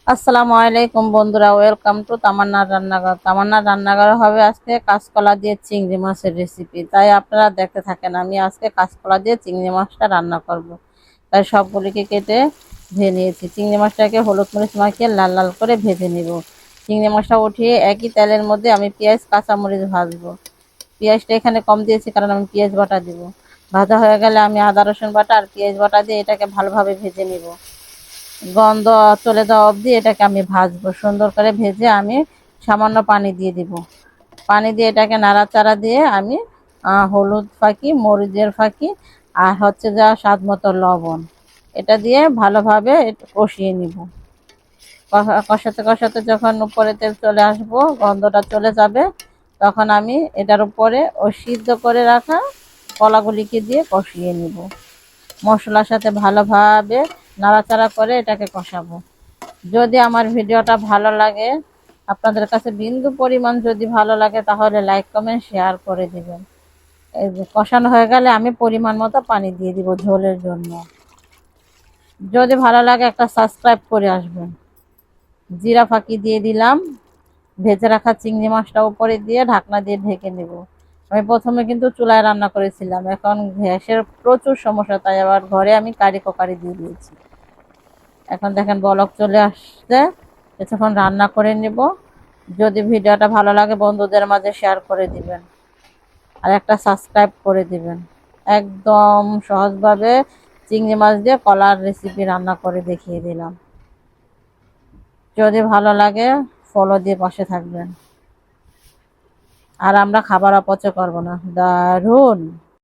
আসসালামু আলাইকুম বন্ধুরা, ওয়েলকাম টু তামান্নার রান্নাঘর। তামান্নার রান্নাঘরে হবে আজকে কাঁচকলা দিয়ে চিংড়ি মাছের রেসিপি। তাই আপনারা দেখতে থাকেন। আমি আজকে কাঁচকলা দিয়ে চিংড়ি মাছটা রান্না করব। তাই সবগুলিকে কেটে ধুয়ে নিয়েছি। চিংড়ি মাছটাকে হলুদ মরিচ মাখিয়ে লাল লাল করে ভেজে নিব। চিংড়ি মাছটা উঠিয়ে একই তেলের মধ্যে আমি পেঁয়াজ কাঁচামরিচ ভাজবো। পেঁয়াজটা এখানে কম দিয়েছি কারণ আমি পেঁয়াজ বাটা দিব। ভাজা হয়ে গেলে আমি আদা রসুন বাটা আর পেঁয়াজ বাটা দিয়ে এটাকে ভালোভাবে ভেজে নিব। গন্ধ চলে যাওয়া অবধি এটাকে আমি ভাজবো। সুন্দর করে ভেজে আমি সামান্য পানি দিয়ে দিব। পানি দিয়ে এটাকে নাড়াচাড়া দিয়ে আমি হলুদ ফাঁকি, মরিচের ফাঁকি আর হচ্ছে যা স্বাদ মতো লবণ এটা দিয়ে ভালোভাবে কষিয়ে নিব। কষাতে কষাতে যখন উপরে তেল চলে আসবো, গন্ধটা চলে যাবে, তখন আমি এটার উপরে ওই সিদ্ধ করে রাখা কলাগুলিকে দিয়ে কষিয়ে নিব। মশলার সাথে ভালোভাবে নাড়াচাড়া করে এটাকে কষাবো। যদি আমার ভিডিওটা ভালো লাগে, আপনাদের কাছে বিন্দু পরিমাণ যদি ভালো লাগে, তাহলে লাইক কমেন্ট শেয়ার করে দিবেন। এই যে কষানো হয়ে গেলে আমি পরিমাণ মতো পানি দিয়ে দিব ঝোলের জন্য। যদি ভালো লাগে একটা সাবস্ক্রাইব করে আসবেন। জিরা ফাঁকি দিয়ে দিলাম। ভেজে রাখা চিংড়ি মাছটা উপরে দিয়ে ঢাকনা দিয়ে ঢেকে নেব। আমি প্রথমে কিন্তু চুলায় রান্না করেছিলাম, এখন গ্যাসের প্রচুর সমস্যা, তাই আবার ঘরে আমি কারি কুকারি দিয়ে দিয়েছি। এখন দেখেন বলক চলে আসছে। কিছুক্ষণ রান্না করে নিব। যদি ভিডিওটা ভালো লাগে বন্ধুদের মাঝে শেয়ার করে দিবেন আর একটা সাবস্ক্রাইব করে দিবেন। একদম সহজভাবে চিংড়ি মাছ দিয়ে কলার রেসিপি রান্না করে দেখিয়ে দিলাম। যদি ভালো লাগে ফলো দিয়ে পাশে থাকবেন। আর আমরা খাবার অপচয় করব না। দারুণ।